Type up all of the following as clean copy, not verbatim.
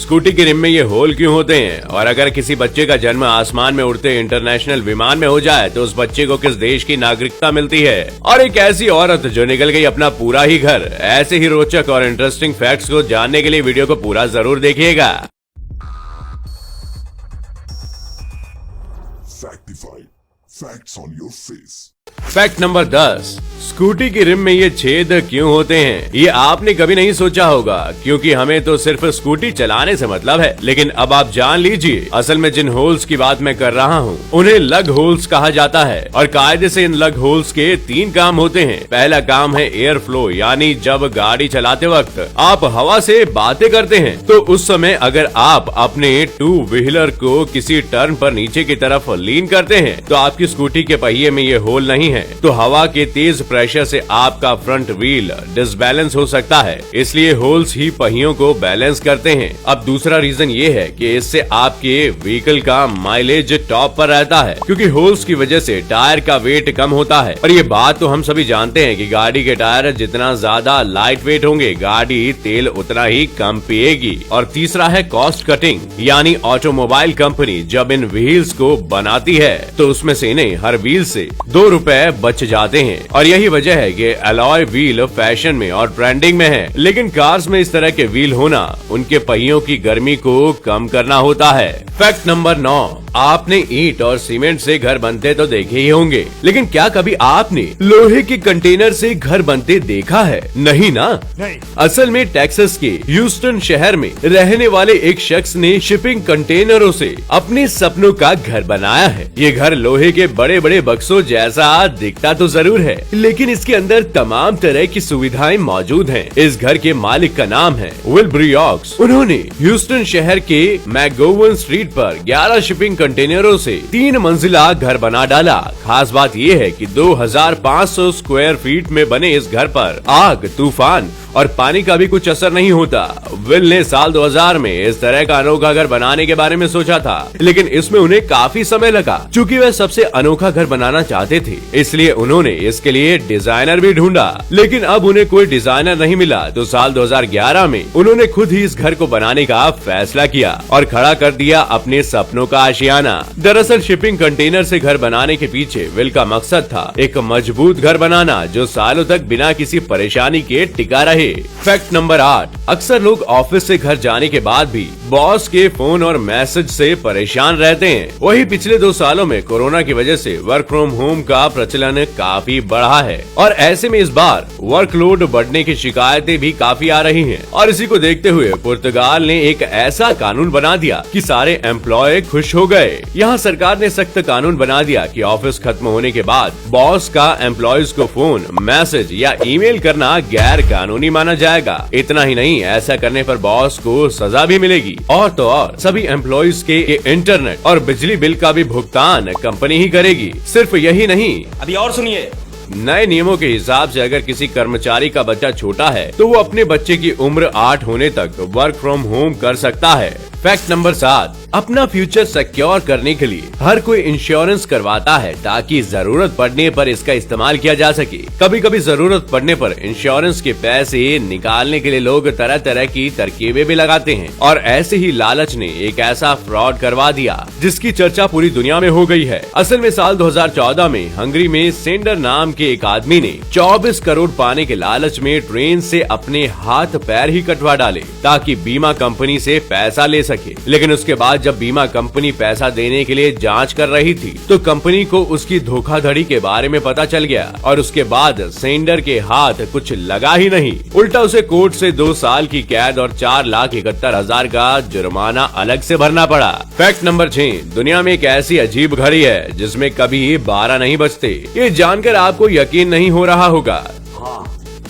Scooty की rim में ये होल क्यों होते हैं, और अगर किसी बच्चे का जन्म आसमान में उड़ते इंटरनेशनल विमान में हो जाए तो उस बच्चे को किस देश की नागरिकता मिलती है, और एक ऐसी औरत जो निकल गई अपना पूरा ही घर। ऐसे ही रोचक और इंटरेस्टिंग फैक्ट्स को जानने के लिए वीडियो को पूरा जरूर देखिएगा। Facts on your face. Fact number 10, scooty की रिम में ये छेद क्यों होते हैं? ये आपने कभी नहीं सोचा होगा, क्योंकि हमें तो सिर्फ स्कूटी चलाने से मतलब है। लेकिन अब आप जान लीजिए, असल में जिन होल्स की बात मैं कर रहा हूँ उन्हें लग होल्स कहा जाता है, और कायदे से इन लग होल्स के 3 काम होते हैं। पहला काम है एयर फ्लो, यानी जब गाड़ी चलाते वक्त आप हवा से बातें करते हैं तो उस समय अगर आप अपने 2 व्हीलर को किसी टर्न पर नीचे की तरफ लीन करते हैं तो आपकी स्कूटी के पहिए में ये होल नहीं है, तो हवा के तेज प्रेशर से आपका फ्रंट व्हील डिसबैलेंस हो सकता है। इसलिए होल्स ही पहियों को बैलेंस करते हैं। अब दूसरा रीजन ये है कि इससे आपके व्हीकल का माइलेज टॉप पर रहता है, क्योंकि होल्स की वजह से टायर का वेट कम होता है। और ये बात तो हम सभी जानते हैं कि गाड़ी के टायर जितना ज्यादा लाइट वेट होंगे, गाड़ी तेल उतना ही कम पिएगी। और तीसरा है कॉस्ट कटिंग, यानी ऑटोमोबाइल कंपनी जब इन व्हील्स को बनाती है तो उसमें से इन्हें हर व्हील से 2 रुपए बच जाते हैं। और यही वजह है कि एलॉय व्हील फैशन में और ट्रेंडिंग में है। लेकिन कार्स में इस तरह के व्हील होना उनके पहियों की गर्मी को कम करना होता है। फैक्ट नंबर 9, आपने ईंट और सीमेंट से घर बनते तो देखे ही होंगे, लेकिन क्या कभी आपने लोहे के कंटेनर से घर बनते देखा है? नहीं ना? नहीं। असल में टेक्सास के ह्यूस्टन शहर में रहने वाले एक शख्स ने शिपिंग कंटेनरों से अपने सपनों का घर बनाया है। ये घर लोहे के बड़े बड़े बक्सों जैसा दिखता तो जरूर है, लेकिन इसके अंदर तमाम तरह की सुविधाएं मौजूद हैं। इस घर के मालिक का नाम है विल ब्रियॉक्स। उन्होंने ह्यूस्टन शहर के मैगोवन स्ट्रीट पर 11 शिपिंग कंटेनरों से 3 मंजिला घर बना डाला। खास बात ये है कि 2500 स्क्वायर फीट में बने इस घर पर आग, तूफान और पानी का भी कुछ असर नहीं होता। विल ने साल 2000 में इस तरह का अनोखा घर बनाने के बारे में सोचा था, लेकिन इसमें उन्हें काफी समय लगा। चूंकि वे सबसे अनोखा घर बनाना चाहते थे, इसलिए उन्होंने इसके लिए डिजाइनर भी ढूंढा, लेकिन अब उन्हें कोई डिजाइनर नहीं मिला। तो साल 2011 में उन्होंने खुद ही इस घर को बनाने का फैसला किया और खड़ा कर दिया अपने सपनों का आशियाना। दरअसल शिपिंग कंटेनर से घर बनाने के पीछे विल का मकसद था एक मजबूत घर बनाना जो सालों तक बिना किसी परेशानी के टिका रहे। फैक्ट नंबर 8, अक्सर लोग ऑफिस से घर जाने के बाद भी बॉस के फोन और मैसेज से परेशान रहते हैं। वही पिछले 2 सालों में कोरोना की वजह से वर्क फ्रॉम होम का प्रचलन काफी बढ़ा है, और ऐसे में इस बार वर्कलोड बढ़ने की शिकायतें भी काफी आ रही हैं। और इसी को देखते हुए पुर्तगाल ने एक ऐसा कानून बना दिया कि सारे एम्प्लॉय खुश हो गए। यहाँ सरकार ने सख्त कानून बना दिया कि ऑफिस खत्म होने के बाद बॉस का एम्प्लॉयज को फोन, मैसेज या ईमेल करना गैर कानूनी माना जाएगा। इतना ही नहीं, ऐसा करने पर बॉस को सजा भी मिलेगी। और तो और सभी एम्प्लॉयज के इंटरनेट और बिजली बिल का भी भुगतान कंपनी ही करेगी। सिर्फ यही नहीं, अभी और सुनिए, नए नियमों के हिसाब से अगर किसी कर्मचारी का बच्चा छोटा है तो वो अपने बच्चे की उम्र 8 होने तक वर्क फ्रॉम होम कर सकता है। फैक्ट नंबर 7, अपना फ्यूचर सिक्योर करने के लिए हर कोई इंश्योरेंस करवाता है ताकि जरूरत पड़ने पर इसका इस्तेमाल किया जा सके। कभी कभी जरूरत पड़ने पर इंश्योरेंस के पैसे निकालने के लिए लोग तरह तरह की तरकीबें भी लगाते हैं, और ऐसे ही लालच ने एक ऐसा फ्रॉड करवा दिया जिसकी चर्चा पूरी दुनिया में हो गई है। असल में साल 2014 में हंगरी में सेंडर नाम के एक आदमी ने 24 करोड़ पाने के लालच में ट्रेन से अपने हाथ पैर ही कटवा डाले ताकि बीमा कंपनी से पैसा ले सके। लेकिन उसके बाद जब बीमा कंपनी पैसा देने के लिए जांच कर रही थी तो कंपनी को उसकी धोखाधड़ी के बारे में पता चल गया, और उसके बाद सेंडर के हाथ कुछ लगा ही नहीं, उल्टा उसे कोर्ट से 2 साल की कैद और 4,71,000 का जुर्माना अलग से भरना पड़ा। फैक्ट नंबर 6, दुनिया में एक ऐसी अजीब घड़ी है जिसमें कभी 12 नहीं बजते। ये जानकर आपको यकीन नहीं हो रहा होगा,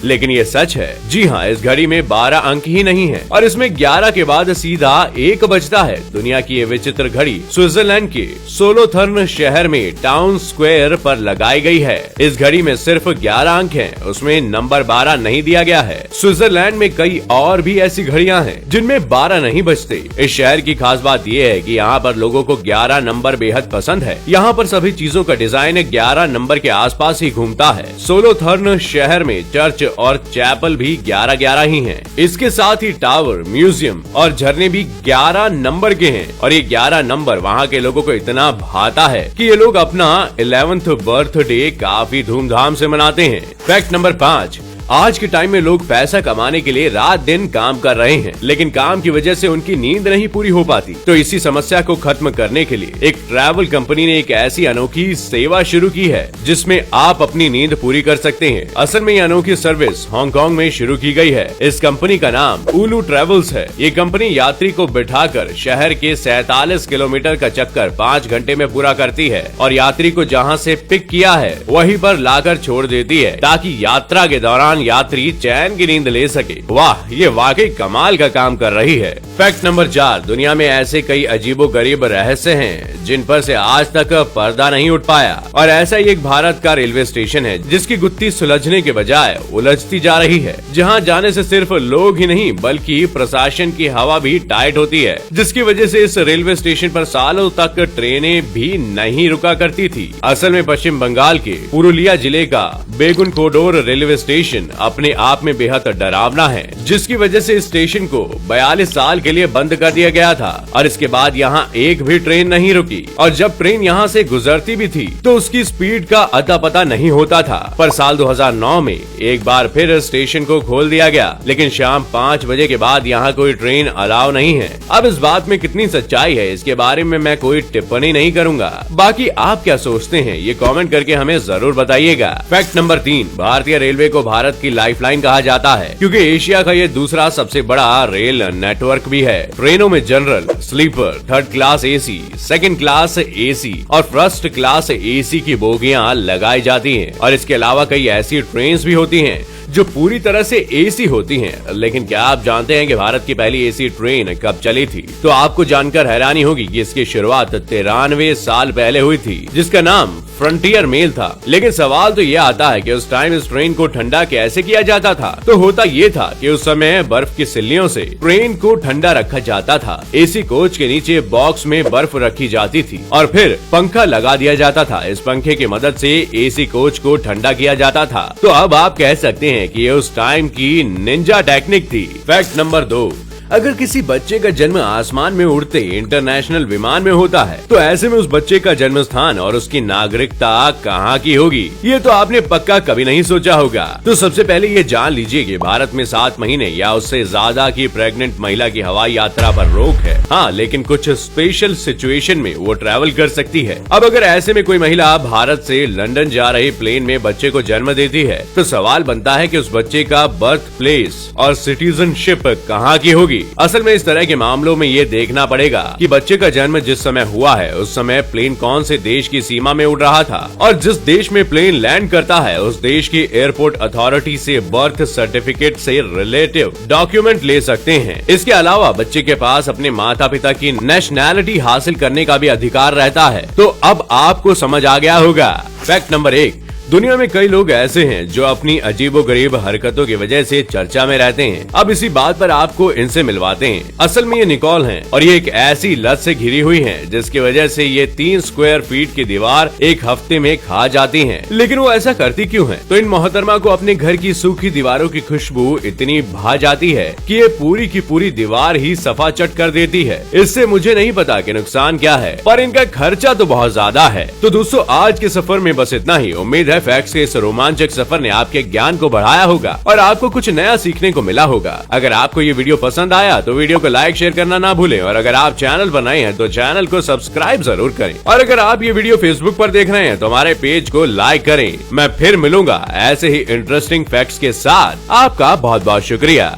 लेकिन ये सच है। जी हाँ, इस घड़ी में 12 अंक ही नहीं है, और इसमें 11 के बाद सीधा 1 बजता है। दुनिया की ये विचित्र घड़ी स्विट्जरलैंड के सोलोथर्न शहर में टाउन स्क्वायर पर लगाई गई है। इस घड़ी में सिर्फ 11 अंक हैं, उसमें नंबर 12 नहीं दिया गया है। स्विट्जरलैंड में कई और भी ऐसी घड़ियां हैं जिनमें 12 नहीं बजते। इस शहर की खास बात ये है कि यहाँ पर लोगों को 11 नंबर बेहद पसंद है। यहाँ पर सभी चीजों का डिजाइन 11 नंबर के आसपास ही घूमता है। सोलोथर्न शहर में चर्च और चैपल भी 11-11 ही हैं। इसके साथ ही टावर, म्यूजियम और झरने भी 11 नंबर के हैं और ये 11 नंबर वहाँ के लोगों को इतना भाता है कि ये लोग अपना 11th बर्थडे काफी धूमधाम से मनाते हैं। फैक्ट नंबर 5, आज के टाइम में लोग पैसा कमाने के लिए रात दिन काम कर रहे हैं, लेकिन काम की वजह से उनकी नींद नहीं पूरी हो पाती। तो इसी समस्या को खत्म करने के लिए एक ट्रैवल कंपनी ने एक ऐसी अनोखी सेवा शुरू की है जिसमें आप अपनी नींद पूरी कर सकते हैं। असल में ये अनोखी सर्विस हांगकांग में शुरू की गई है। इस कंपनी का नाम उलू ट्रेवल्स है। ये कंपनी यात्री को बिठाकर शहर के 47 किलोमीटर का चक्कर 5 घंटे में पूरा करती है और यात्री को जहाँ से पिक किया है वहीं पर लाकर छोड़ देती है, ताकि यात्रा के दौरान यात्री चैन की नींद ले सके। वाह, ये वाकई कमाल का काम कर रही है। फैक्ट नंबर 4, दुनिया में ऐसे कई अजीबोगरीब रहस्य हैं जिन पर से आज तक पर्दा नहीं उठ पाया और ऐसा ही एक भारत का रेलवे स्टेशन है जिसकी गुत्थी सुलझने के बजाय उलझती जा रही है, जहां जाने से सिर्फ लोग ही नहीं बल्कि प्रशासन की हवा भी टाइट होती है, जिसकी वजह से इस रेलवे स्टेशन पर सालों तक ट्रेनें भी नहीं रुका करती थी। असल में पश्चिम बंगाल के पुरुलिया जिले का बेगुनकोडोर रेलवे स्टेशन अपने आप में बेहद डरावना है, जिसकी वजह से इस स्टेशन को 42 साल के लिए बंद कर दिया गया था और इसके बाद यहाँ एक भी ट्रेन नहीं रुकी और जब ट्रेन यहाँ से गुजरती भी थी तो उसकी स्पीड का अता पता नहीं होता था। पर साल 2009 में एक बार फिर स्टेशन को खोल दिया गया, लेकिन शाम 5 बजे के बाद यहाँ कोई ट्रेन अलाउ नहीं है। अब इस बात में कितनी सच्चाई है इसके बारे में मैं कोई टिप्पणी नहीं करूंगा, बाकी आप क्या सोचते हैं ये कमेंट करके हमें जरूर बताइएगा। फैक्ट नंबर 3, भारतीय रेलवे को भारत की लाइफलाइन कहा जाता है क्योंकि एशिया का ये दूसरा सबसे बड़ा रेल नेटवर्क भी है। ट्रेनों में general, sleeper, third class AC, second class AC और फर्स्ट क्लास एसी की बोगियां लगाई जाती हैं और इसके अलावा कई ऐसी ट्रेन्स भी होती हैं जो पूरी तरह से एसी होती हैं। लेकिन क्या आप जानते हैं कि भारत की पहली एसी ट्रेन कब चली थी? तो आपको जानकर हैरानी होगी कि इसकी शुरुआत 93 साल पहले हुई थी, जिसका नाम फ्रंटियर मेल था। लेकिन सवाल तो ये आता है कि उस टाइम इस ट्रेन को ठंडा कैसे किया जाता था? तो होता ये था कि उस समय बर्फ की सिल्लियों से ट्रेन को ठंडा रखा जाता था। एसी कोच के नीचे बॉक्स में बर्फ रखी जाती थी और फिर पंखा लगा दिया जाता था। इस पंखे की मदद से एसी कोच को ठंडा किया जाता था। तो अब आप कह सकते हैं कि ये उस टाइम की निंजा टेक्निक थी। फैक्ट नंबर 2, अगर किसी बच्चे का जन्म आसमान में उड़ते इंटरनेशनल विमान में होता है तो ऐसे में उस बच्चे का जन्म स्थान और उसकी नागरिकता कहाँ की होगी? ये तो आपने पक्का कभी नहीं सोचा होगा। तो सबसे पहले ये जान लीजिए कि भारत में 7 महीने या उससे ज्यादा की प्रेग्नेंट महिला की हवाई यात्रा पर रोक है। हाँ, लेकिन कुछ स्पेशल सिचुएशन में वो ट्रैवल कर सकती है। अब अगर ऐसे में कोई महिला भारत से लंदन जा रही प्लेन में बच्चे को जन्म देती है तो सवाल बनता है कि उस बच्चे का बर्थ प्लेस और सिटीजनशिप कहाँ की होगी? असल में इस तरह के मामलों में ये देखना पड़ेगा कि बच्चे का जन्म जिस समय हुआ है उस समय प्लेन कौन से देश की सीमा में उड़ रहा था और जिस देश में प्लेन लैंड करता है उस देश की एयरपोर्ट अथॉरिटी से बर्थ सर्टिफिकेट से रिलेटिव डॉक्यूमेंट ले सकते हैं। इसके अलावा बच्चे के पास अपने माता पिता की नेशनैलिटी हासिल करने का भी अधिकार रहता है। तो अब आपको समझ आ गया होगा। फैक्ट नंबर 1, दुनिया में कई लोग ऐसे हैं जो अपनी अजीबोगरीब हरकतों की वजह से चर्चा में रहते हैं। अब इसी बात पर आपको इनसे मिलवाते हैं। असल में ये निकोल हैं और ये एक ऐसी लत से घिरी हुई हैं जिसकी वजह से ये 3 स्क्वायर फीट की दीवार एक हफ्ते में खा जाती हैं। लेकिन वो ऐसा करती क्यों हैं? तो इन मोहतरमा को अपने घर की सूखी दीवारों की खुशबू इतनी भा जाती है कि ये पूरी की पूरी दीवार ही सफा चट कर देती है। इससे मुझे नहीं पता कि नुकसान क्या है, पर इनका खर्चा तो बहुत ज्यादा है। तो दोस्तों, आज के सफर में बस इतना ही। उम्मीद है फैक्ट्स के इस रोमांचक सफर ने आपके ज्ञान को बढ़ाया होगा और आपको कुछ नया सीखने को मिला होगा। अगर आपको ये वीडियो पसंद आया तो वीडियो को लाइक शेयर करना ना भूलें और अगर आप चैनल पर नए हैं तो चैनल को सब्सक्राइब जरूर करें और अगर आप ये वीडियो फेसबुक पर देख रहे हैं तो हमारे पेज को लाइक करें। मैं फिर मिलूंगा ऐसे ही इंटरेस्टिंग फैक्ट्स के साथ। आपका बहुत बहुत शुक्रिया।